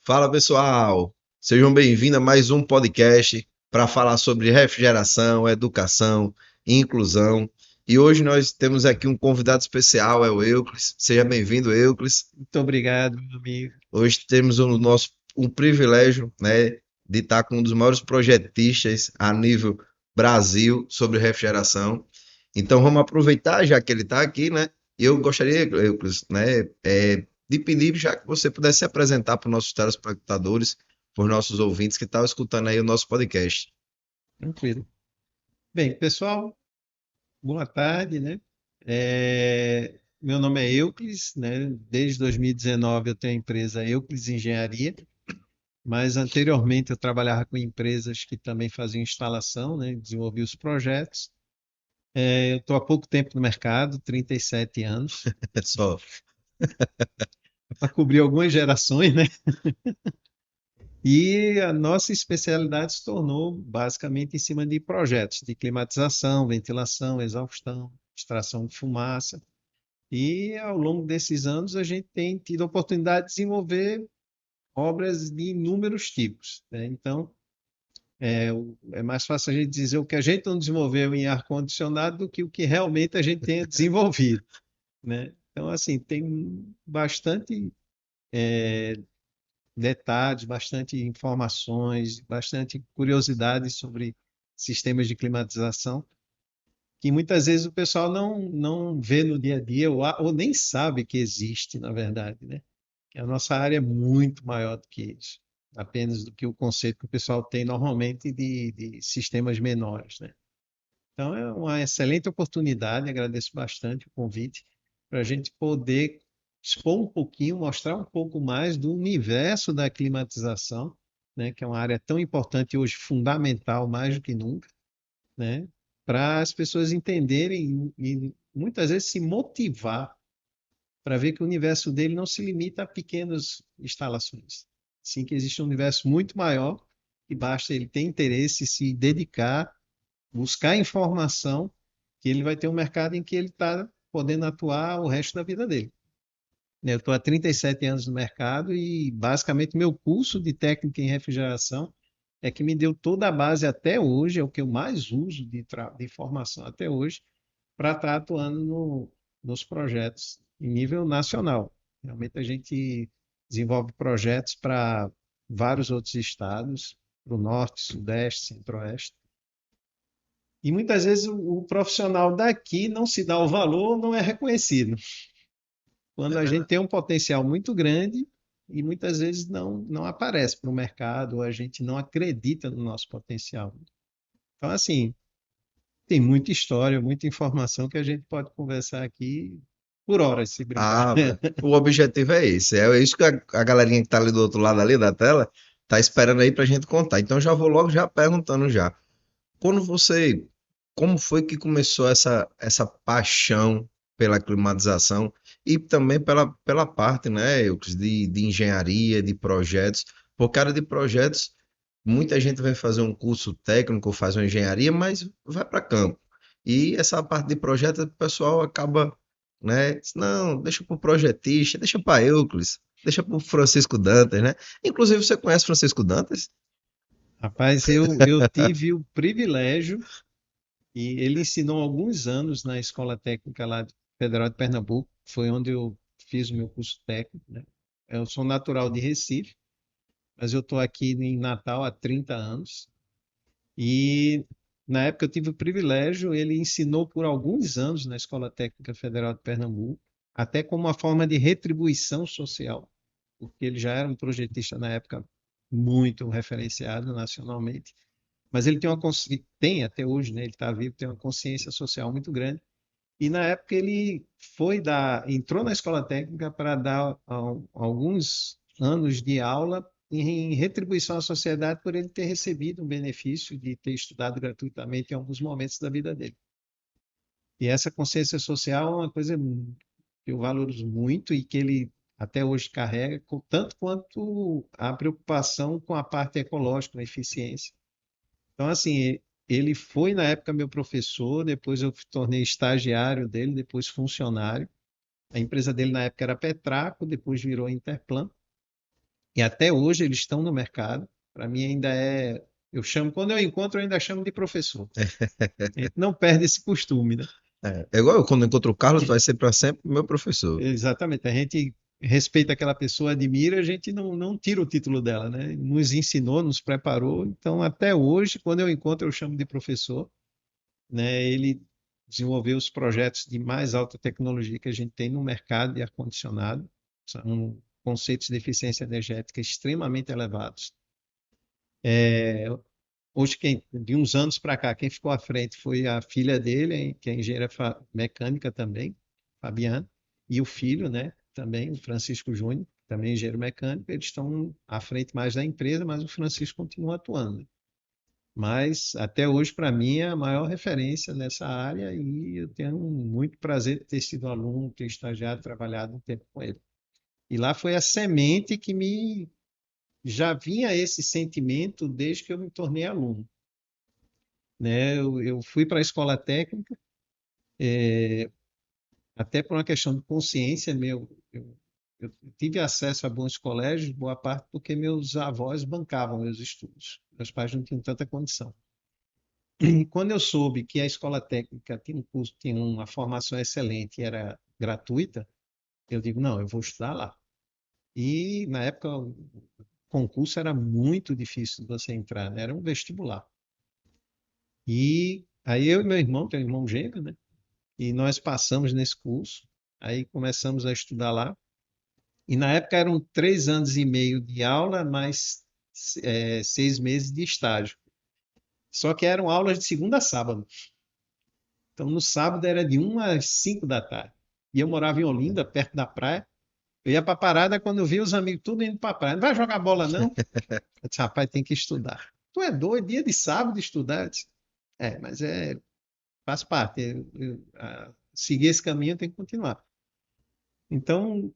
Fala pessoal, sejam bem-vindos a mais um podcast para falar sobre refrigeração, educação e inclusão. E hoje nós temos aqui um convidado especial, é o Euclis. Seja bem-vindo, Euclis. Muito obrigado, meu amigo. Hoje temos um privilégio, né, de estar com um dos maiores projetistas a nível Brasil sobre refrigeração. Então vamos aproveitar, já que ele está aqui, né? E eu gostaria, Euclis, né, de pedir já que você pudesse se apresentar para os nossos telespectadores, para os nossos ouvintes que estavam escutando aí o nosso podcast. Tranquilo. Bem, pessoal, boa tarde, né? Meu nome é Euclis, né? Desde 2019 eu tenho a empresa Euclis Engenharia, mas anteriormente eu trabalhava com empresas que também faziam instalação, né? Desenvolvia os projetos. Eu estou há pouco tempo no mercado, 37 anos, É só. para cobrir algumas gerações, né? E a nossa especialidade se tornou basicamente em cima de projetos de climatização, ventilação, exaustão, extração de fumaça. E ao longo desses anos a gente tem tido a oportunidade de desenvolver obras de inúmeros tipos, né? Então, é mais fácil a gente dizer o que a gente não desenvolveu em ar-condicionado do que o que realmente a gente tenha desenvolvido, né? Então, assim, tem bastante detalhes, bastante informações, bastante curiosidades sobre sistemas de climatização, que muitas vezes o pessoal não vê no dia a dia ou nem sabe que existe, na verdade, né? A nossa área é muito maior do que isso, apenas do que o conceito que o pessoal tem normalmente de sistemas menores, né? Então é uma excelente oportunidade, agradeço bastante o convite, para a gente poder expor um pouquinho, mostrar um pouco mais do universo da climatização, né, que é uma área tão importante hoje, fundamental mais do que nunca, né, para as pessoas entenderem e muitas vezes se motivar para ver que o universo dele não se limita a pequenas instalações, sim que existe um universo muito maior e basta ele ter interesse, se dedicar, buscar informação, que ele vai ter um mercado em que ele está podendo atuar o resto da vida dele. Eu estou há 37 anos no mercado e basicamente meu curso de técnica em refrigeração é que me deu toda a base até hoje, é o que eu mais uso de formação até hoje, para estar atuando nos projetos em nível nacional. Realmente a gente desenvolve projetos para vários outros estados, para o norte, sudeste, centro-oeste. E muitas vezes o profissional daqui não se dá o valor, não é reconhecido. Quando É a gente verdade. tem um potencial muito grande e muitas vezes não aparece para o mercado, ou a gente não acredita no nosso potencial. Então, assim, tem muita história, muita informação que a gente pode conversar aqui por horas, se brincar. Ah, o objetivo é esse. É isso que a galerinha que tá ali do outro lado ali da tela tá esperando aí pra gente contar. Então já vou logo já perguntando já. Quando você, como foi que começou essa paixão pela climatização e também pela parte, né, Euclides, de engenharia, de projetos? Por cara de projetos, muita gente vai fazer um curso técnico, faz uma engenharia, mas vai para campo. E essa parte de projeto, o pessoal acaba, né, não, deixa para o projetista, deixa para Euclides, deixa para o Francisco Dantas, né? Inclusive, você conhece Francisco Dantas? Rapaz, eu tive o privilégio, e ele ensinou alguns anos na Escola Técnica lá Federal de Pernambuco, foi onde eu fiz o meu curso técnico, né? Eu sou natural de Recife, mas eu estou aqui em Natal há 30 anos. E na época eu tive o privilégio, ele ensinou por alguns anos na Escola Técnica Federal de Pernambuco, até como uma forma de retribuição social, porque ele já era um projetista na época muito referenciado nacionalmente, mas ele tem tem até hoje, né, ele está vivo, tem uma consciência social muito grande. E na época ele entrou na escola técnica para dar alguns anos de aula em retribuição à sociedade por ele ter recebido um benefício de ter estudado gratuitamente em alguns momentos da vida dele. E essa consciência social é uma coisa que eu valorizo muito e que ele até hoje carrega, tanto quanto a preocupação com a parte ecológica, a eficiência. Então, assim, ele foi na época meu professor, depois eu me tornei estagiário dele, depois funcionário. A empresa dele na época era Petraco, depois virou Interplan. e até hoje eles estão no mercado. Para mim ainda é, eu chamo, quando eu encontro, eu ainda chamo de professor. A gente não perde esse costume, né? É igual eu, quando encontro o Carlos, vai ser para sempre meu professor. Exatamente. A gente respeita aquela pessoa, admira, a gente não tira o título dela, né? Nos ensinou, nos preparou. Então, até hoje, quando eu encontro, eu chamo de professor, né? Ele desenvolveu os projetos de mais alta tecnologia que a gente tem no mercado de ar-condicionado. São conceitos de eficiência energética extremamente elevados. Hoje, de uns anos para cá, quem ficou à frente foi a filha dele, hein, que é engenheira mecânica também, Fabiana, e o filho, né, também, o Francisco Júnior, também engenheiro mecânico. Eles estão à frente mais da empresa, mas o Francisco continua atuando. Mas até hoje, para mim, é a maior referência nessa área e eu tenho muito prazer de ter sido aluno, ter estagiado, trabalhado um tempo com ele. E lá foi a semente que me já vinha esse sentimento desde que eu me tornei aluno, né? Eu fui para a escola técnica, até por uma questão de consciência meu. Eu tive acesso a bons colégios, boa parte porque meus avós bancavam meus estudos. Meus pais não tinham tanta condição. E quando eu soube que a escola técnica tinha um curso, tinha uma formação excelente e era gratuita, eu digo, não, eu vou estudar lá. E na época o concurso era muito difícil de você entrar, né? Era um vestibular. E aí eu e meu irmão, tenho um irmão gêmeo, né? E nós passamos nesse curso, aí começamos a estudar lá. E na época eram 3 anos e meio de aula, mais 6 meses de estágio. Só que eram aulas de segunda a sábado. Então no sábado era de 1 às 5 da tarde. E eu morava em Olinda, perto da praia. Eu ia para a parada quando eu via os amigos tudo indo para a praia. Não vai jogar bola, não? Eu disse, rapaz, tem que estudar. Tu é doido, dia de sábado estudar? Eu disse, mas faz parte. Seguir esse caminho tem que continuar. Então,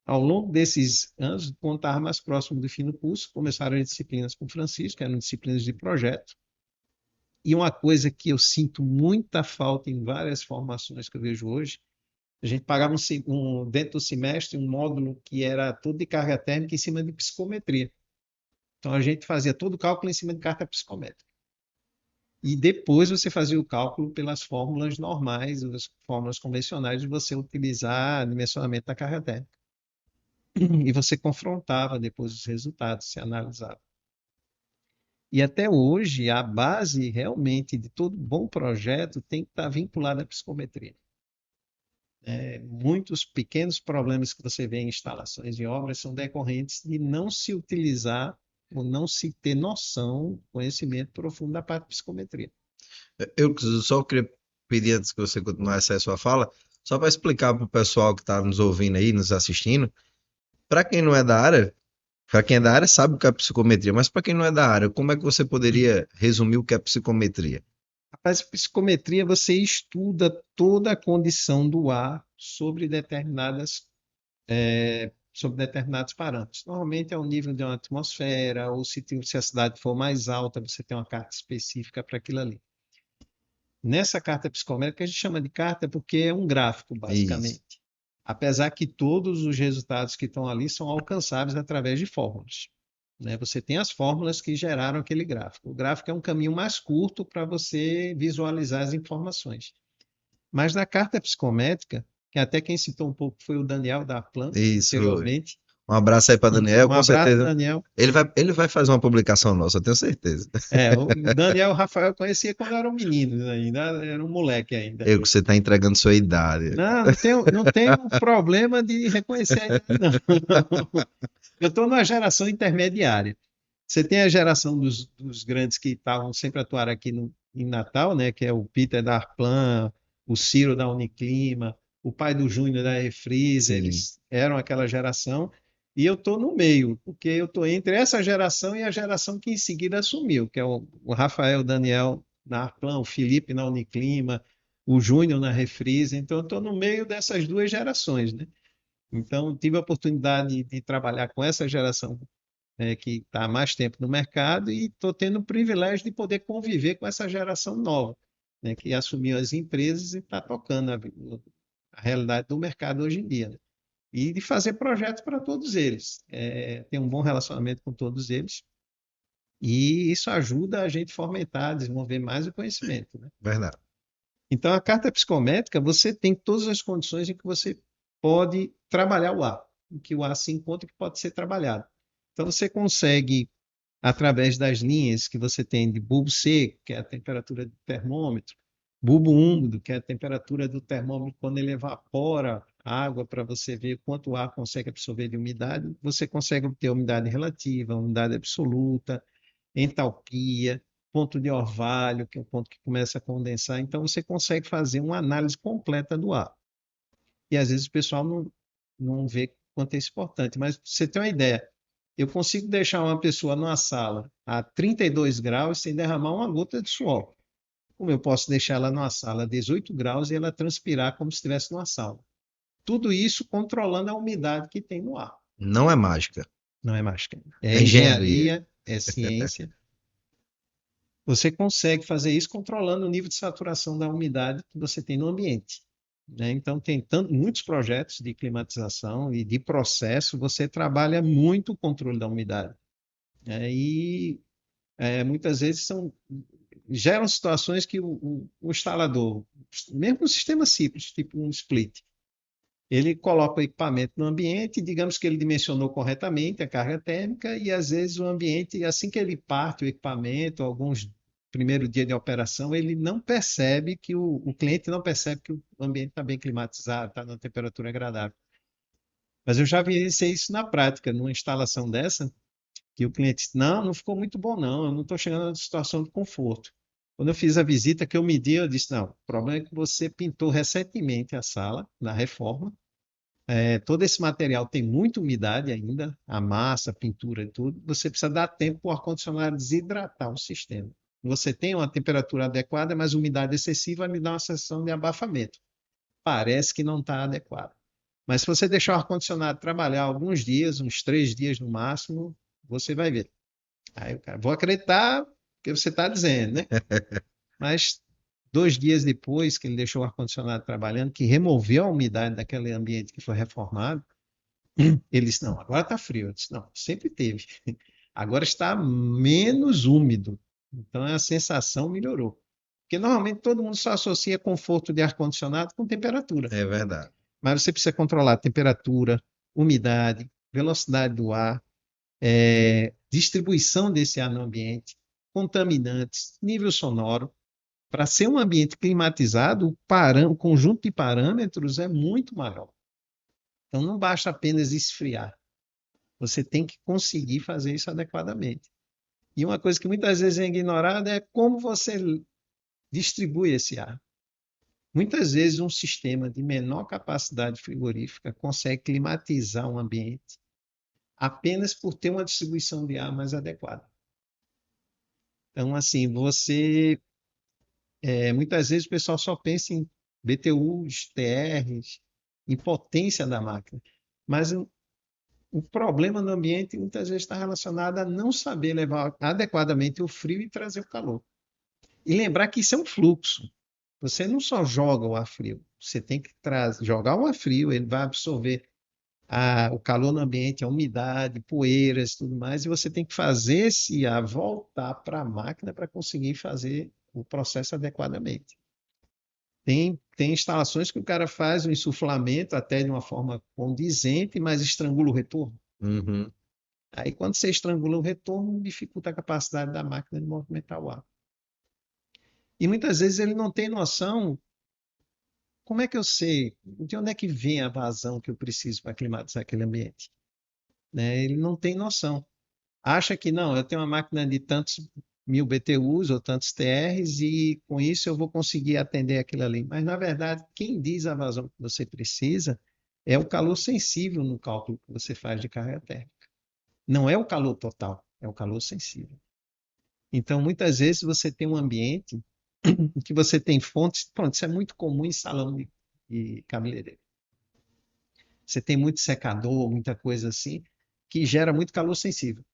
ao longo desses anos, quando estava mais próximo do fim do curso, começaram as disciplinas com o Francisco, eram disciplinas de projeto. E uma coisa que eu sinto muita falta em várias formações que eu vejo hoje, a gente pagava dentro do semestre um módulo que era todo de carga térmica em cima de psicometria. Então a gente fazia todo o cálculo em cima de carta psicométrica. E depois você fazia o cálculo pelas fórmulas normais, as fórmulas convencionais de você utilizar dimensionamento da carga térmica. E você confrontava depois os resultados, se analisava. E até hoje, a base realmente de todo bom projeto tem que estar vinculada à psicometria. Muitos pequenos problemas que você vê em instalações e obras são decorrentes de não se utilizar ou não se ter noção, conhecimento profundo da parte de psicometria. Eu só queria pedir antes que você continuasse a sua fala, só para explicar para o pessoal que está nos ouvindo aí, nos assistindo, para quem não é da área, para quem é da área sabe o que é psicometria, mas para quem não é da área, como é que você poderia resumir o que é psicometria? Rapaz, psicometria você estuda toda a condição do ar sobre determinados parâmetros. Normalmente é o nível de uma atmosfera, ou se a cidade for mais alta, você tem uma carta específica para aquilo ali. Nessa carta psicométrica, a gente chama de carta porque é um gráfico, Isso. basicamente. Apesar que todos os resultados que estão ali são alcançáveis através de fórmulas, né? Você tem as fórmulas que geraram aquele gráfico. O gráfico é um caminho mais curto para você visualizar as informações. Mas na carta psicométrica, que até quem citou um pouco foi o Daniel da Plan Isso. anteriormente. Um abraço aí para Daniel, Um com abraço, certeza. Daniel. Ele vai fazer uma publicação nossa, eu tenho certeza. O Daniel e o Rafael eu conhecia quando eram meninos ainda, era um moleque ainda. Eu que você está entregando sua idade. Não tenho problema de reconhecer a idade, não. Eu estou numa geração intermediária. Você tem a geração dos grandes que estavam sempre atuando aqui em Natal, né? Que é o Peter da Arplan, o Ciro da Uniclima, o pai do Júnior da Refrisa, Sim. eles eram aquela geração. E eu estou no meio, porque eu estou entre essa geração e a geração que em seguida assumiu, que é o Rafael, o Daniel na Arplan, o Felipe na Uniclima, o Júnior na Refrisa. Então, eu estou no meio dessas duas gerações, né? Então, tive a oportunidade de trabalhar com essa geração, que está há mais tempo no mercado e estou tendo o privilégio de poder conviver com essa geração nova, né, que assumiu as empresas e está tocando a realidade do mercado hoje em dia, né? e de fazer projetos para todos eles. Ter um bom relacionamento com todos eles. E isso ajuda a gente a fomentar, desenvolver mais o conhecimento, né? Verdade. Então, a carta psicométrica, você tem todas as condições em que você pode trabalhar o ar, em que o ar se encontra que pode ser trabalhado. Então, você consegue, através das linhas que você tem de bulbo seco, que é a temperatura do termômetro, bulbo úmido, que é a temperatura do termômetro quando ele evapora a água para você ver quanto o ar consegue absorver de umidade, você consegue obter umidade relativa, umidade absoluta, entalpia, ponto de orvalho, que é o ponto que começa a condensar. Então, você consegue fazer uma análise completa do ar. E às vezes o pessoal não vê quanto é isso importante. Mas pra você ter uma ideia, eu consigo deixar uma pessoa numa sala a 32 graus sem derramar uma gota de suor. Como eu posso deixar ela numa sala a 18 graus e ela transpirar como se estivesse numa sauna. Tudo isso controlando a umidade que tem no ar. Não é mágica, Não é mágica. é É engenharia. engenharia, é ciência. Você consegue fazer isso controlando o nível de saturação da umidade que você tem no ambiente, né? Então, tem muitos projetos de climatização e de processo, você trabalha muito o controle da umidade, né? Muitas vezes geram situações que o instalador, mesmo um sistema simples, tipo um split, ele coloca o equipamento no ambiente, digamos que ele dimensionou corretamente a carga térmica, e às vezes o ambiente, assim que ele parte o equipamento, alguns primeiro dia de operação, ele não percebe que o cliente não percebe que o ambiente está bem climatizado, está numa temperatura agradável. Mas eu já vi isso na prática, numa instalação dessa, que o cliente disse, não ficou muito bom não, eu não estou chegando na situação de conforto. Quando eu fiz a visita que eu medi, eu disse, não, o problema é que você pintou recentemente a sala, na reforma, todo esse material tem muita umidade ainda, a massa, a pintura e tudo. Você precisa dar tempo para o ar-condicionado desidratar o sistema. Você tem uma temperatura adequada, mas umidade excessiva me dá uma sensação de abafamento. Parece que não está adequado. Mas se você deixar o ar-condicionado trabalhar alguns dias, uns 3 dias no máximo, você vai ver. Aí o cara, vou acreditar que você está dizendo, né? Mas 2 dias depois que ele deixou o ar-condicionado trabalhando, que removeu a umidade daquele ambiente que foi reformado, ele disse, não, agora está frio. Eu disse, não, sempre teve. Agora está menos úmido. Então a sensação melhorou. Porque normalmente todo mundo só associa conforto de ar-condicionado com temperatura. É verdade. Mas você precisa controlar a temperatura, umidade, velocidade do ar, distribuição desse ar no ambiente, contaminantes, nível sonoro. Para ser um ambiente climatizado, o conjunto de parâmetros é muito maior. Então não basta apenas esfriar. Você tem que conseguir fazer isso adequadamente. E uma coisa que muitas vezes é ignorada é como você distribui esse ar. Muitas vezes um sistema de menor capacidade frigorífica consegue climatizar um ambiente apenas por ter uma distribuição de ar mais adequada. Então, assim, muitas vezes o pessoal só pensa em BTUs, TRs, em potência da máquina. Mas o problema no ambiente muitas vezes está relacionado a não saber levar adequadamente o frio e trazer o calor. E lembrar que isso é um fluxo. Você não só joga o ar frio, você tem que jogar o ar frio, ele vai absorver o calor no ambiente, a umidade, poeiras e tudo mais, e você tem que fazer esse ar voltar para a máquina para conseguir fazer o processo adequadamente. Tem instalações que o cara faz um insuflamento até de uma forma condizente, mas estrangula o retorno. Uhum. Aí, quando você estrangula o retorno, dificulta a capacidade da máquina de movimentar o ar. E muitas vezes ele não tem noção. Como é que eu sei? De onde é que vem a vazão que eu preciso para climatizar aquele ambiente? Né? Ele não tem noção. Acha que não, eu tenho uma máquina de tantos mil BTUs ou tantos TRs e com isso eu vou conseguir atender aquilo ali. Mas, na verdade, quem diz a vazão que você precisa é o calor sensível no cálculo que você faz de carga térmica. Não é o calor total, é o calor sensível. Então, muitas vezes você tem um ambiente em que você tem fontes, pronto, isso é muito comum em salão de cabeleireiro. Você tem muito secador, muita coisa assim, que gera muito calor sensível.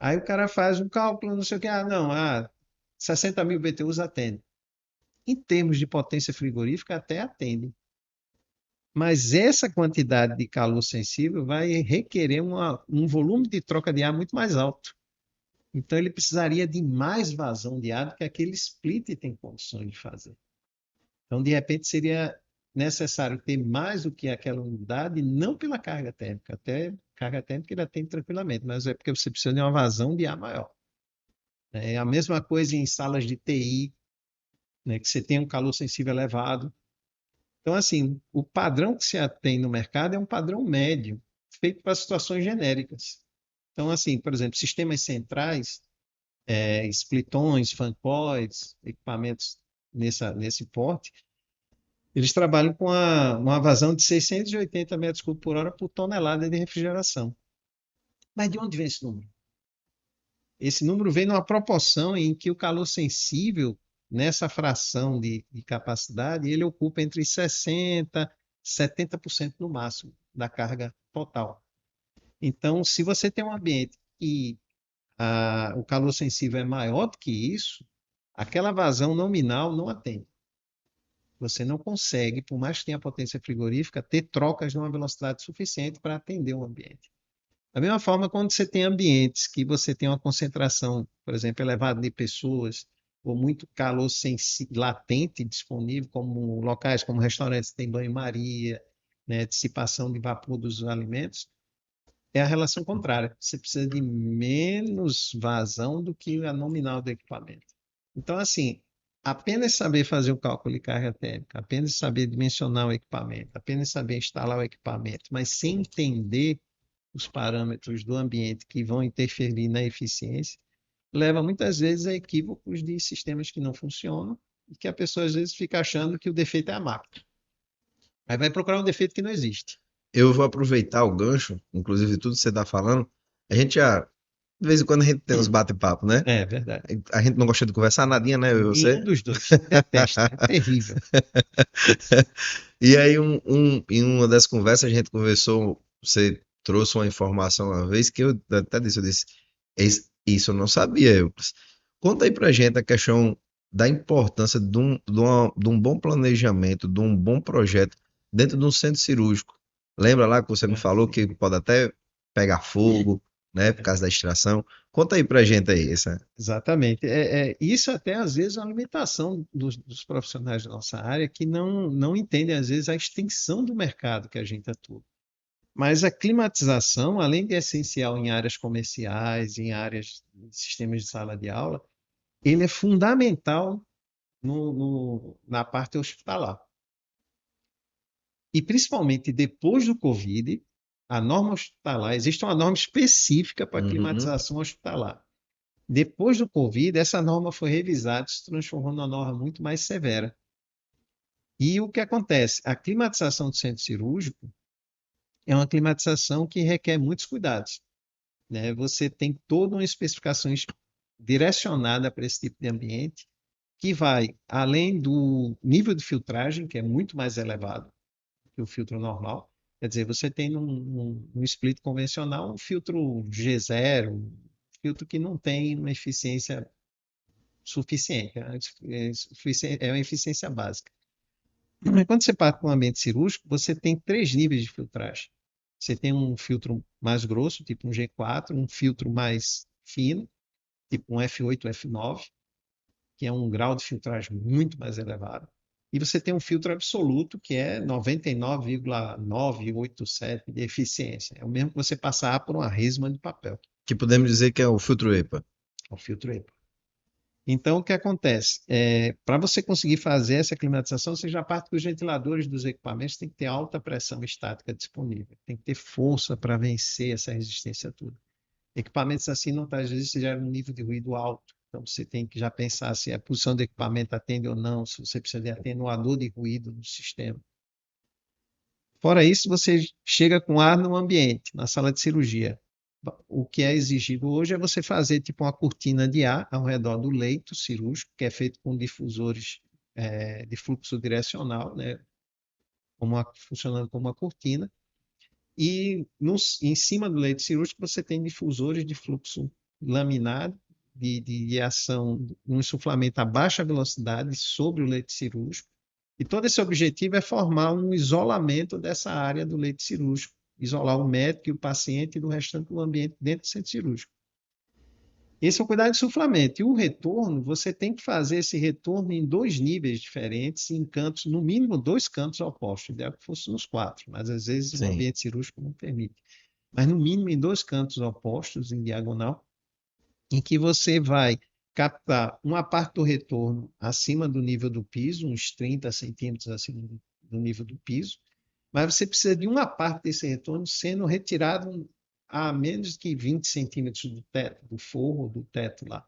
Aí o cara faz um cálculo, não sei o que, 60 mil BTUs atende. Em termos de potência frigorífica, até atende. Mas essa quantidade de calor sensível vai requerer um volume de troca de ar muito mais alto. Então, ele precisaria de mais vazão de ar do que aquele split tem condições de fazer. Então, de repente, seria necessário ter mais do que aquela unidade, não pela carga térmica, até carga térmica ele atende tranquilamente, mas é porque você precisa de uma vazão de ar maior. É a mesma coisa em salas de TI, né, que você tem um calor sensível elevado. Então, assim, o padrão que se tem no mercado é um padrão médio, feito para situações genéricas. Então, assim, por exemplo, sistemas centrais, splitões, fancoids, equipamentos nesse porte, eles trabalham com uma vazão de 680 metros cúbicos por hora por tonelada de refrigeração. Mas de onde vem esse número? Esse número vem numa proporção em que o calor sensível, nessa fração de capacidade, ele ocupa entre 60% e 70% no máximo da carga total. Então, se você tem um ambiente que o calor sensível é maior do que isso, aquela vazão nominal não atende. Você não consegue, por mais que tenha potência frigorífica, ter trocas numa velocidade suficiente para atender o ambiente. Da mesma forma, quando você tem ambientes que você tem uma concentração, por exemplo, elevada de pessoas, ou muito calor latente disponível, como locais como restaurantes que têm banho-maria, né, dissipação de vapor dos alimentos, é a relação contrária. Você precisa de menos vazão do que a nominal do equipamento. Então, assim, apenas saber fazer o cálculo de carga térmica, apenas saber dimensionar o equipamento, apenas saber instalar o equipamento, mas sem entender os parâmetros do ambiente que vão interferir na eficiência, leva muitas vezes a equívocos de sistemas que não funcionam e que a pessoa às vezes fica achando que o defeito é a máquina. Aí vai procurar um defeito que não existe. Eu vou aproveitar o gancho, inclusive tudo que você está falando. A gente já, de vez em quando a gente tem uns bate-papo, né? É verdade. A gente não gosta de conversar nadinha, né? Eu e Nenhum você. dos dois. Detesta. É terrível. E aí, em uma das conversas, a gente conversou, você trouxe uma informação uma vez que eu até disse, eu disse, Isso eu não sabia, Euclis. Conta aí pra gente a questão da importância de um bom planejamento, de um bom projeto dentro de um centro cirúrgico. Lembra lá que você me falou Sim. que pode até pegar fogo, né, por causa da extração? Conta aí pra gente aí, essa. Exatamente. Isso até às vezes é uma limitação dos profissionais da nossa área que não entendem às vezes a extensão do mercado que a gente atua. Mas a climatização, além de essencial em áreas comerciais, em áreas de sistemas de sala de aula, ele é fundamental na parte hospitalar. E principalmente depois do Covid, a norma hospitalar, existe uma norma específica para Uhum. climatização hospitalar. Depois do Covid, essa norma foi revisada e se transformou numa norma muito mais severa. E o que acontece? A climatização do centro cirúrgico é uma climatização que requer muitos cuidados, né? Você tem toda uma especificação direcionada para esse tipo de ambiente, que vai além do nível de filtragem, que é muito mais elevado que o filtro normal. Quer dizer, você tem num split convencional um filtro G0, um filtro que não tem uma eficiência suficiente, é uma eficiência básica. Quando você parte para um ambiente cirúrgico, você tem três níveis de filtragem. Você tem um filtro mais grosso, tipo um G4, um filtro mais fino, tipo um F8, F9, que é um grau de filtragem muito mais elevado. E você tem um filtro absoluto, que é 99,987 de eficiência. É o mesmo que você passar por uma resma de papel. Que podemos dizer que é o filtro EPA. É o filtro EPA. Então, o que acontece? Para você conseguir fazer essa climatização, você já parte que os ventiladores dos equipamentos têm que ter alta pressão estática disponível, tem que ter força para vencer essa resistência toda. Equipamentos assim não às vezes geram um nível de ruído alto, então você tem que já pensar se a posição do equipamento atende ou não, se você precisa de atenuador de ruído no sistema. Fora isso, você chega com ar no ambiente, na sala de cirurgia. O que é exigido hoje é você fazer tipo uma cortina de ar ao redor do leito cirúrgico, que é feito com difusores de fluxo direcional, né, funcionando como uma cortina. E em cima do leito cirúrgico você tem difusores de fluxo laminado, de ação, um insuflamento a baixa velocidade sobre o leito cirúrgico, E todo esse objetivo é formar um isolamento dessa área do leito cirúrgico, isolar o médico e o paciente do restante do ambiente dentro do centro cirúrgico. Esse é o cuidado de insuflamento. E o retorno, você tem que fazer esse retorno em 2 níveis diferentes, em cantos, no mínimo 2 cantos opostos. Ideal que fosse nos 4, mas às vezes o Sim. ambiente cirúrgico não permite. Mas no mínimo em 2 cantos opostos, em diagonal, em que você vai captar uma parte do retorno acima do nível do piso, uns 30 centímetros acima do nível do piso, mas você precisa de uma parte desse retorno sendo retirado a menos que 20 centímetros do teto, do forro do teto lá,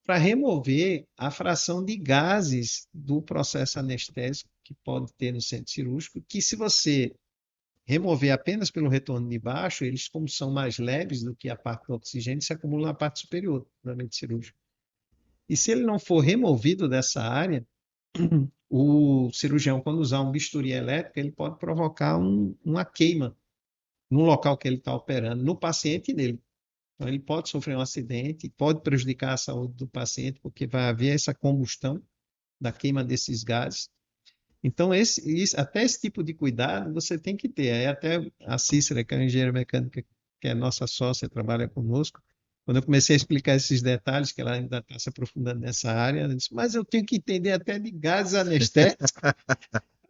para remover a fração de gases do processo anestésico que pode ter no centro cirúrgico, que se você remover apenas pelo retorno de baixo, eles, como são mais leves do que a parte do oxigênio, se acumulam na parte superior do ambiente cirúrgico. E se ele não for removido dessa área, o cirurgião, quando usar um bisturi elétrico, ele pode provocar uma queima no local que ele está operando, no paciente e nele. Então, ele pode sofrer um acidente, pode prejudicar a saúde do paciente, porque vai haver essa combustão da queima desses gases. Então, até esse tipo de cuidado você tem que ter. Aí até a Cícera, que é uma engenheira mecânica, que é nossa sócia, trabalha conosco, quando eu comecei a explicar esses detalhes, que ela ainda está se aprofundando nessa área, ela disse, mas eu tenho que entender até de gases anestésicos.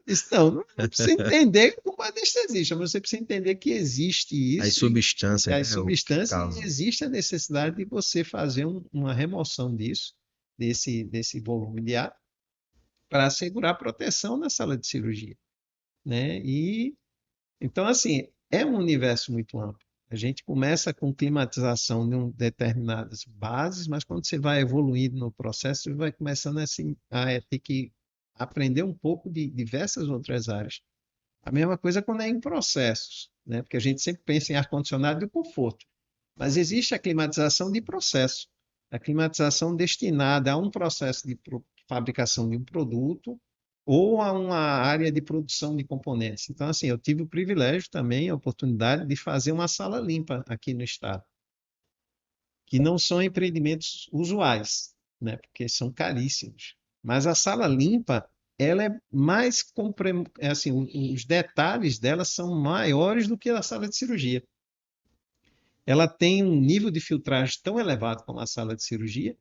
Eu disse, não precisa entender como anestesista, mas você precisa entender que existe As isso, substâncias, as né? O que substâncias, e causa. existe a necessidade de você fazer uma remoção disso, desse volume de ar, para assegurar a proteção na sala de cirurgia, né? E então, assim, é um universo muito amplo. A gente começa com climatização de determinadas bases, mas quando você vai evoluindo no processo, você vai começando assim, a ter que aprender um pouco de diversas outras áreas. A mesma coisa quando é em processos, né? Porque a gente sempre pensa em ar-condicionado e conforto, mas existe a climatização de processo, a climatização destinada a um processo de fabricação de um produto ou a uma área de produção de componentes. Então, assim, eu tive o privilégio também, a oportunidade de fazer uma sala limpa aqui no estado, que não são empreendimentos usuais, né? Porque são caríssimos. Mas a sala limpa, ela é mais assim, os detalhes dela são maiores do que a sala de cirurgia. Ela tem um nível de filtragem tão elevado como a sala de cirurgia,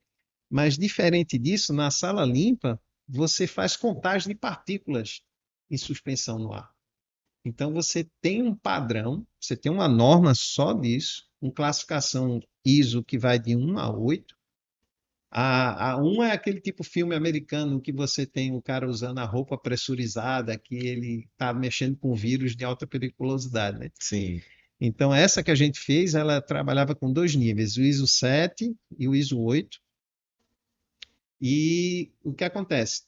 mas diferente disso, na sala limpa, você faz contagem de partículas em suspensão no ar. Então você tem um padrão, você tem uma norma só disso, com classificação ISO que vai de 1 a 8. A 1 é aquele tipo filme americano que você tem o cara usando a roupa pressurizada, que ele está mexendo com vírus de alta periculosidade, né? Sim. Então, essa que a gente fez, ela trabalhava com 2 níveis, o ISO 7 e o ISO 8. E o que acontece?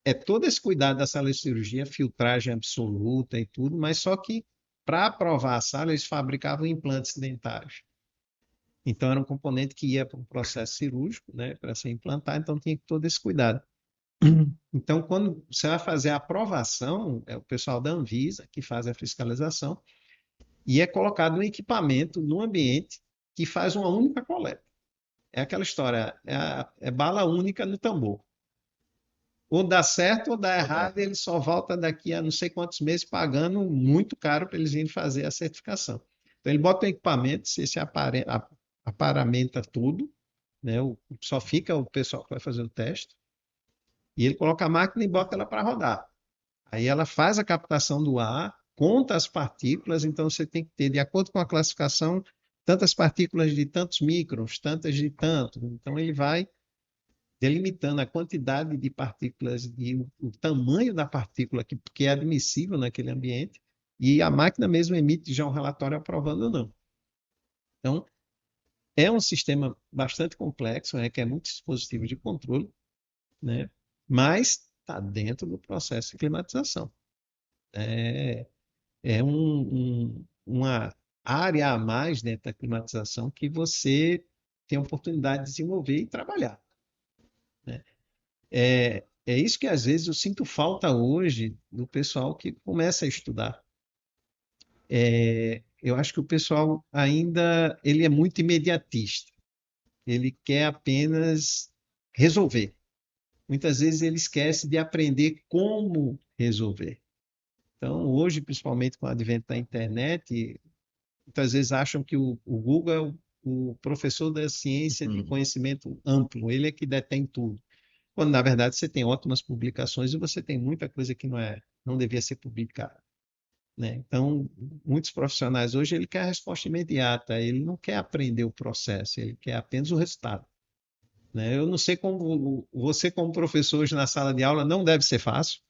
É todo esse cuidado da sala de cirurgia, filtragem absoluta e tudo, mas só que para aprovar a sala, eles fabricavam implantes dentários. Então, era um componente que ia para um processo cirúrgico, né, para ser implantado, então tinha todo esse cuidado. Então, quando você vai fazer a aprovação, é o pessoal da Anvisa que faz a fiscalização, e é colocado um equipamento no ambiente que faz uma única coleta. É aquela história, é bala única no tambor. Ou dá certo ou dá errado, ele só volta daqui a não sei quantos meses pagando muito caro para eles virem fazer a certificação. Então, ele bota um equipamento, você se aparamenta tudo, né? Só fica o pessoal que vai fazer o teste, e ele coloca a máquina e bota ela para rodar. Aí ela faz a captação do ar, conta as partículas, então você tem que ter, de acordo com a classificação, tantas partículas de tantos microns, tantas de tanto. Então ele vai delimitando a quantidade de partículas e o tamanho da partícula que é admissível naquele ambiente, e a máquina mesmo emite já um relatório aprovando ou não. Então, é um sistema bastante complexo, requer muitos dispositivos de controle, né? Mas está dentro do processo de climatização. É, é uma área a mais dentro da climatização que você tem a oportunidade de desenvolver e trabalhar, né? É isso que às vezes eu sinto falta hoje do pessoal que começa a estudar. Eu acho que o pessoal ainda ele é muito imediatista. Ele quer apenas resolver. muitas vezes ele esquece de aprender como resolver. Então, hoje, principalmente com o advento da internet, muitas vezes acham que o Google é o professor da ciência de Uhum. conhecimento amplo, ele é que detém tudo. Quando, na verdade, você tem ótimas publicações e você tem muita coisa que não devia ser publicada, né? Então, muitos profissionais hoje, ele quer a resposta imediata, ele não quer aprender o processo, ele quer apenas o resultado, né? Eu não sei como você, como professor hoje na sala de aula, não deve ser fácil,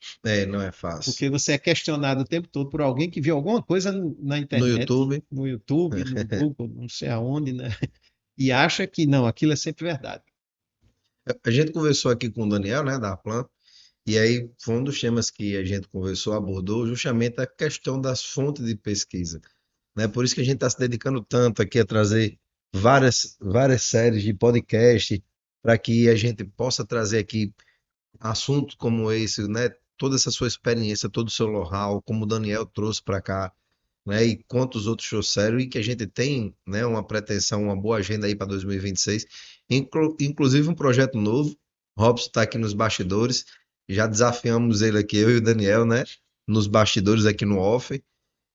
Não é fácil. porque você é questionado o tempo todo por alguém que viu alguma coisa na No internet, YouTube, no YouTube, no Google, não sei aonde, né? E acha que não, aquilo é sempre verdade. a gente conversou aqui com o Daniel, né, da Plan, e aí foi um dos temas que a gente conversou, abordou justamente a questão das fontes de pesquisa, né? Por isso que a gente está se dedicando tanto aqui a trazer várias séries de podcast para que a gente possa trazer aqui assuntos como esse, né? Toda essa sua experiência, todo o seu know-how, como o Daniel trouxe para cá, né? E quantos outros trouxeram, e que a gente tem, né, uma pretensão, uma boa agenda aí para 2026, inclusive um projeto novo. Robson está aqui nos bastidores, já desafiamos ele aqui, eu e o Daniel, né? Nos bastidores aqui no off,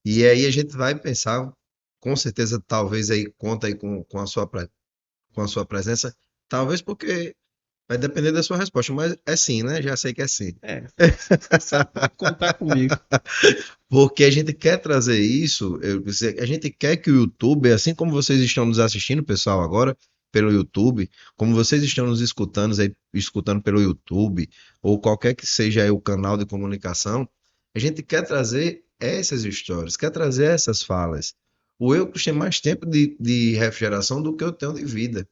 e aí a gente vai pensar, com certeza, talvez aí conta aí com a com a sua presença, talvez porque vai depender da sua resposta, mas é sim, né? Já sei que é sim. É, você pode contar comigo. Porque a gente quer trazer isso, a gente quer que o YouTube, assim como vocês estão nos assistindo, pessoal, agora pelo YouTube, como vocês estão nos escutando aí, escutando pelo YouTube, ou qualquer que seja aí o canal de comunicação, a gente quer trazer essas histórias, quer trazer essas falas. O Euclid tem mais tempo de refrigeração do que eu tenho de vida.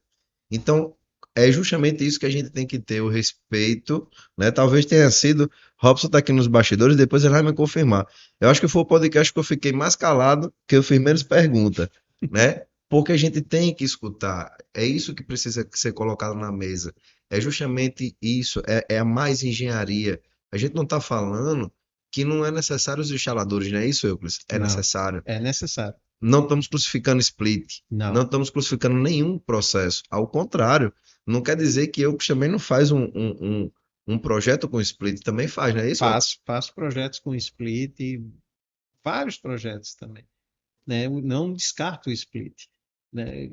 Então, é justamente isso que a gente tem que ter, o respeito, né? Talvez tenha sido, Robson está aqui nos bastidores, depois ele vai me confirmar. Eu acho que foi o podcast que eu fiquei mais calado, que eu fiz menos pergunta, né? Porque a gente tem que escutar, é isso que precisa ser colocado na mesa. É justamente isso, é a mais engenharia. A gente não está falando que não é necessário os instaladores, não é isso, Euclides? É Não, necessário. é necessário. Não estamos crucificando split, não Não. estamos crucificando nenhum processo. Ao contrário, não quer dizer que eu também não faz um projeto com split, também faz, não é isso? Faço projetos com split, e vários projetos também, né? Eu não descarto o split, né?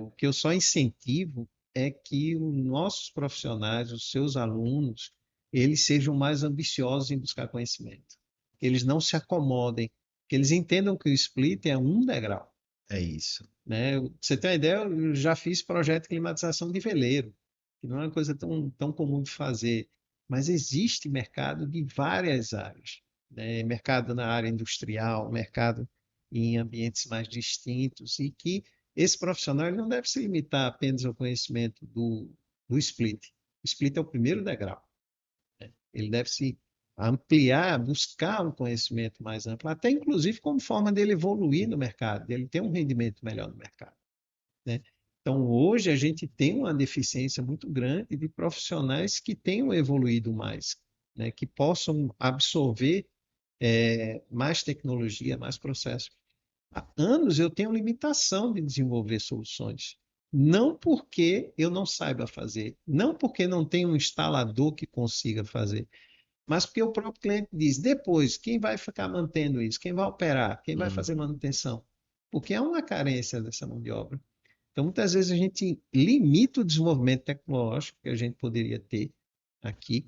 O que eu só incentivo é que os nossos profissionais, os seus alunos, eles sejam mais ambiciosos em buscar conhecimento, que eles não se acomodem, que eles entendam que o split é um degrau, É isso. né? Pra você tem uma ideia, eu já fiz projeto de climatização de veleiro, que não é uma coisa tão comum de fazer, mas existe mercado de várias áreas, né? Mercado na área industrial, mercado em ambientes mais distintos, e que esse profissional ele não deve se limitar apenas ao conhecimento do split. O split é o primeiro degrau. Ele deve se ampliar, buscar um conhecimento mais amplo, até inclusive como forma dele evoluir no mercado, dele ter um rendimento melhor no mercado, né? Então, hoje a gente tem uma deficiência muito grande de profissionais que tenham evoluído mais, né? Que possam absorver mais tecnologia, mais processo. Há anos eu tenho limitação de desenvolver soluções. Não porque eu não saiba fazer, não porque não tem um instalador que consiga fazer, mas porque o próprio cliente diz, depois, quem vai ficar mantendo isso? Quem vai operar? Quem vai Hum. fazer manutenção? Porque há uma carência dessa mão de obra. Então, muitas vezes a gente limita o desenvolvimento tecnológico que a gente poderia ter aqui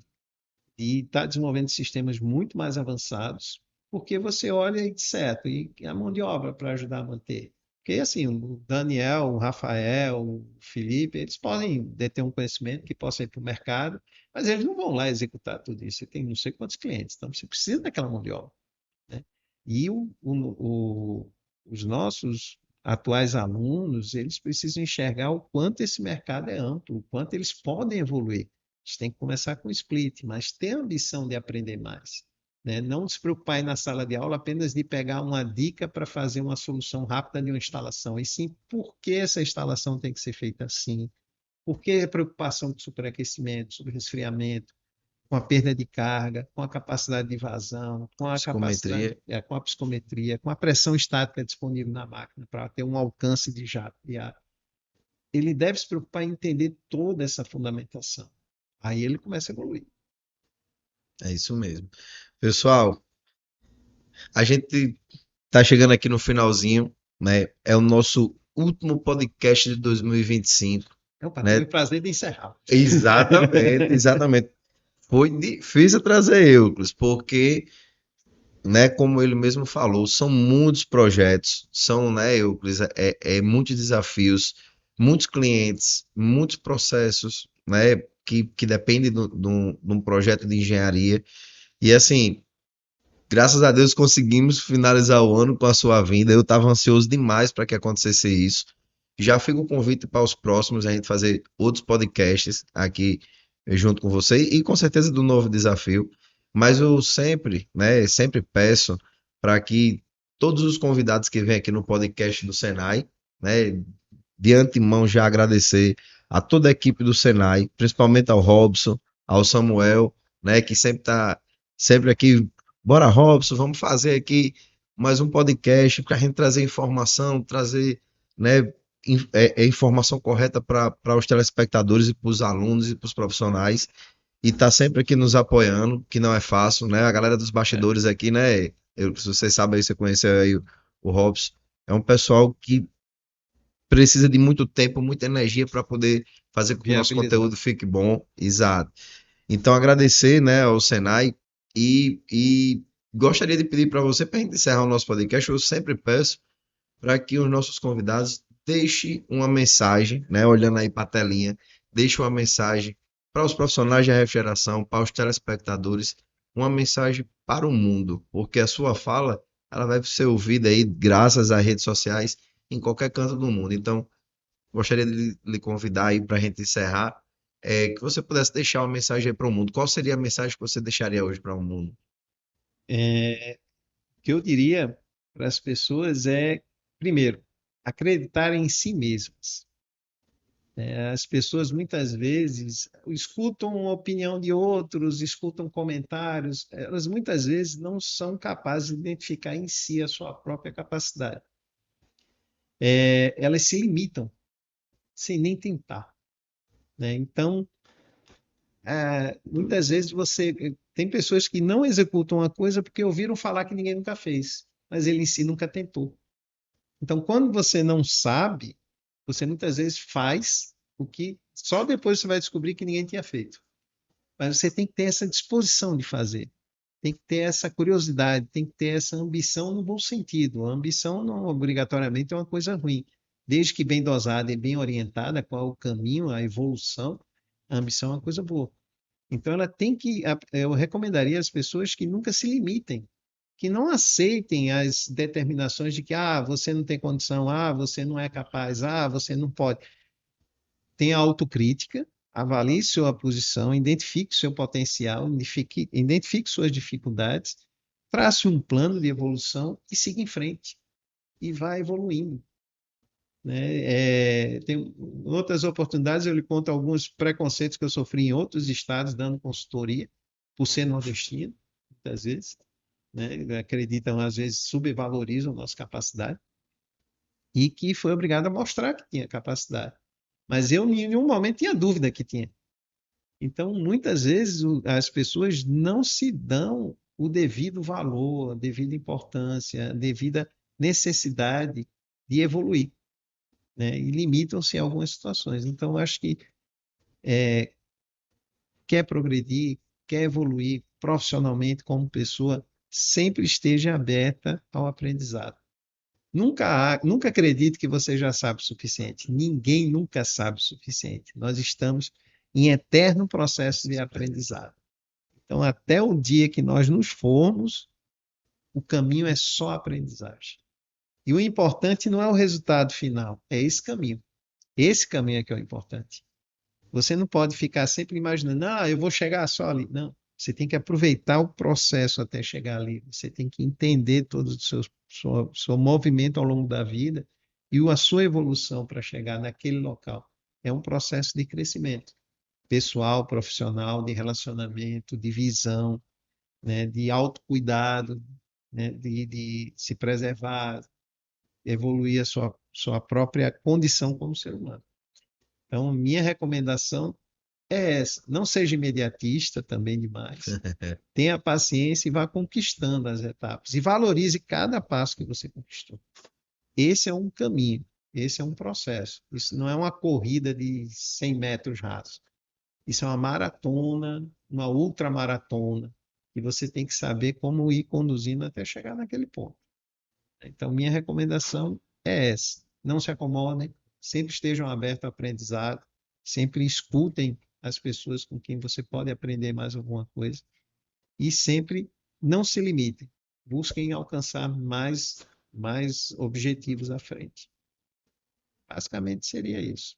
e está desenvolvendo sistemas muito mais avançados, porque você olha e certo, e a mão de obra para ajudar a manter. Porque assim, o Daniel, o Rafael, o Felipe, eles podem deter um conhecimento que possa ir para o mercado, mas eles não vão lá executar tudo isso. Você tem não sei quantos clientes, então você precisa daquela mão de obra, né? E os nossos atuais alunos, eles precisam enxergar o quanto esse mercado é amplo, o quanto eles podem evoluir. Eles têm que começar com o split, mas ter a ambição de aprender mais, né? Não se preocupar na sala de aula apenas de pegar uma dica para fazer uma solução rápida de uma instalação, e sim por que essa instalação tem que ser feita assim, por que a preocupação com superaquecimento, sobre resfriamento, com a perda de carga, com a capacidade de vazão, com a capacidade, Psicometria, com a psicometria, com a pressão estática disponível na máquina para ter um alcance de jato de ar. Ele deve se preocupar em entender toda essa fundamentação. Aí ele começa a evoluir. É isso mesmo. Pessoal, a gente tá chegando aqui no finalzinho, né? É o nosso último podcast de 2025, Opa, tive né? o prazer de encerrar. Exatamente, exatamente. Foi difícil trazer Euclides, porque, né, como ele mesmo falou, são muitos projetos, são, né, Euclides, é muitos desafios, muitos clientes, muitos processos, né, que dependem de um projeto de engenharia. E assim, graças a Deus conseguimos finalizar o ano com a sua vinda. Eu estava ansioso demais para que acontecesse isso. Já fica o convite para os próximos, a gente fazer outros podcasts aqui junto com você e com certeza do novo desafio. Mas eu sempre, né, sempre peço para que todos os convidados que vêm aqui no podcast do Senai, né, de antemão já agradecer a toda a equipe do Senai, principalmente ao Robson, ao Samuel, né, que sempre está sempre aqui. Bora, Robson, vamos fazer aqui mais um podcast para a gente trazer informação, trazer, né, informação correta para os telespectadores e para os alunos e para os profissionais. E tá sempre aqui nos apoiando, que não é fácil, né? A galera dos É, bastidores aqui, né? Se você sabe aí, você conheceu aí o Robson, é um pessoal que precisa de muito tempo, muita energia para poder fazer com que o nosso viabilizar. conteúdo fique bom. Exato. Então, agradecer, né, ao Senai e gostaria de pedir para você, para a gente encerrar o nosso podcast, eu sempre peço para que os nossos convidados deixem uma mensagem, né, olhando aí para a telinha, deixem uma mensagem para os profissionais de refrigeração, para os telespectadores, uma mensagem para o mundo, porque a sua fala ela vai ser ouvida aí graças às redes sociais em qualquer canto do mundo. Então, gostaria de lhe convidar aí para a gente encerrar, que você pudesse deixar uma mensagem aí para o mundo. Qual seria a mensagem que você deixaria hoje para o mundo? É, o que eu diria para as pessoas é, primeiro, acreditarem em si mesmas. As pessoas muitas vezes escutam a opinião de outros, escutam comentários, elas muitas vezes não são capazes de identificar em si a sua própria capacidade. Elas se limitam sem nem tentar, né? Então, muitas vezes você tem pessoas que não executam uma coisa porque ouviram falar que ninguém nunca fez, mas ele em si nunca tentou. Então, quando você não sabe, você muitas vezes faz o que só depois você vai descobrir que ninguém tinha feito. Mas você tem que ter essa disposição de fazer, tem que ter essa curiosidade, tem que ter essa ambição no bom sentido. A ambição não obrigatoriamente é uma coisa ruim, desde que bem dosada e bem orientada, qual é o caminho, a evolução, a ambição é uma coisa boa. Então ela tem que, eu recomendaria às pessoas que nunca se limitem, que não aceitem as determinações de que você não tem condição, você não é capaz, você não pode. Tenha autocrítica, avalie sua posição, identifique seu potencial, identifique suas dificuldades, trace um plano de evolução e siga em frente e vá evoluindo, né? Tem outras oportunidades, eu lhe conto alguns preconceitos que eu sofri em outros estados dando consultoria, por ser nordestino, muitas vezes, né? Acreditam, às vezes, subvalorizam a nossa capacidade e que foi obrigado a mostrar que tinha capacidade. Mas eu, em nenhum momento, tinha dúvida que tinha. Então, muitas vezes, as pessoas não se dão o devido valor, a devida importância, a devida necessidade de evoluir, né? E limitam-se em algumas situações. Então, acho que quer progredir, quer evoluir profissionalmente como pessoa, sempre esteja aberta ao aprendizado. Nunca acredite que você já sabe o suficiente. Ninguém nunca sabe o suficiente. Nós estamos em eterno processo de aprendizado. Então, até o dia que nós nos formos, o caminho é só aprendizagem. E o importante não é o resultado final, é esse caminho. Esse caminho é que é o importante. Você não pode ficar sempre imaginando, eu vou chegar só ali. Não, você tem que aproveitar o processo até chegar ali. Você tem que entender todo o seu movimento ao longo da vida e a sua evolução para chegar naquele local. É um processo de crescimento pessoal, profissional, de relacionamento, de visão, né, de autocuidado, né, de se preservar, evoluir a sua própria condição como ser humano. Então, minha recomendação é essa. Não seja imediatista também demais. Tenha paciência e vá conquistando as etapas. E valorize cada passo que você conquistou. Esse é um caminho, esse é um processo. Isso não é uma corrida de 100 metros rasos. Isso é uma maratona, uma ultramaratona, e você tem que saber como ir conduzindo até chegar naquele ponto. Então, minha recomendação é essa: não se acomodem, sempre estejam abertos ao aprendizado, sempre escutem as pessoas com quem você pode aprender mais alguma coisa e sempre não se limitem, busquem alcançar mais objetivos à frente. Basicamente seria isso.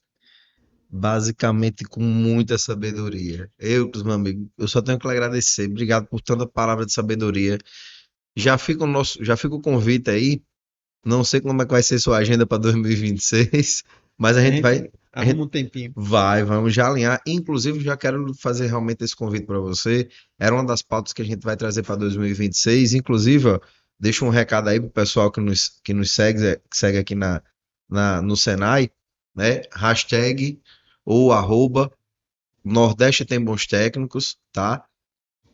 Basicamente com muita sabedoria. Meu amigo, eu só tenho que lhe agradecer. Obrigado por tanta palavra de sabedoria. Já fica o convite aí. Não sei como é que vai ser sua agenda para 2026, mas A gente a gente arruma um tempinho. vamos já alinhar. Inclusive, já quero fazer realmente esse convite para você. Era uma das pautas que a gente vai trazer para 2026. Inclusive, ó, deixa um recado aí pro pessoal que nos segue, que segue aqui no Senai, né? Hashtag ou arroba Nordeste tem bons técnicos, tá?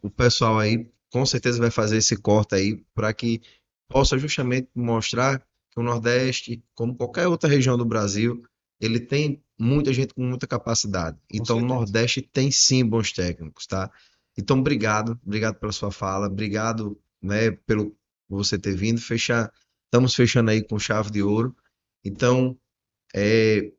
O pessoal aí com certeza vai fazer esse corte aí para que possa justamente mostrar que o Nordeste, como qualquer outra região do Brasil, ele tem muita gente com muita capacidade. Com Então, o certeza. Nordeste tem sim bons técnicos, tá? Então, obrigado pela sua fala, obrigado, né, pelo por você ter vindo. Estamos fechando aí com chave de ouro. Então, é,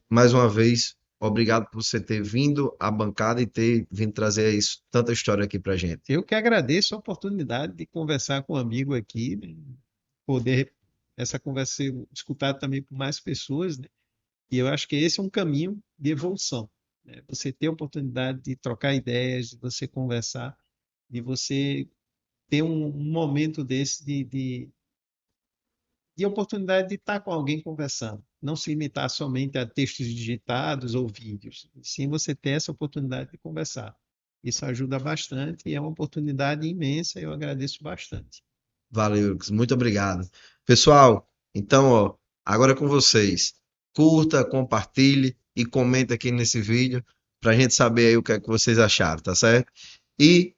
mais uma vez, obrigado por você ter vindo à bancada e ter vindo trazer isso, tanta história aqui pra gente. Eu que agradeço a oportunidade de conversar com um amigo aqui, né? Poder essa conversa ser escutada também por mais pessoas, né? E eu acho que esse é um caminho de evolução, né? Você ter a oportunidade de trocar ideias, de você conversar, de você ter um momento desse de oportunidade de estar com alguém conversando, não se limitar somente a textos digitados ou vídeos, e sim você ter essa oportunidade de conversar. Isso ajuda bastante e é uma oportunidade imensa, e eu agradeço bastante. Valeu, Lucas. Muito obrigado. Pessoal, então, ó, agora é com vocês. Curta, compartilhe e comenta aqui nesse vídeo pra gente saber aí o que é que vocês acharam, tá certo? E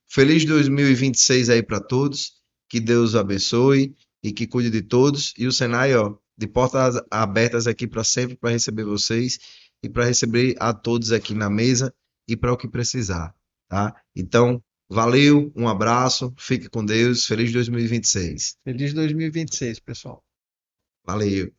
feliz 2026 aí para todos. Que Deus abençoe e que cuide de todos. E o Senai, ó, de portas abertas aqui para sempre para receber vocês e para receber a todos aqui na mesa e para o que precisar, tá? Então, valeu, um abraço, fique com Deus, feliz 2026. Feliz 2026, pessoal. Valeu.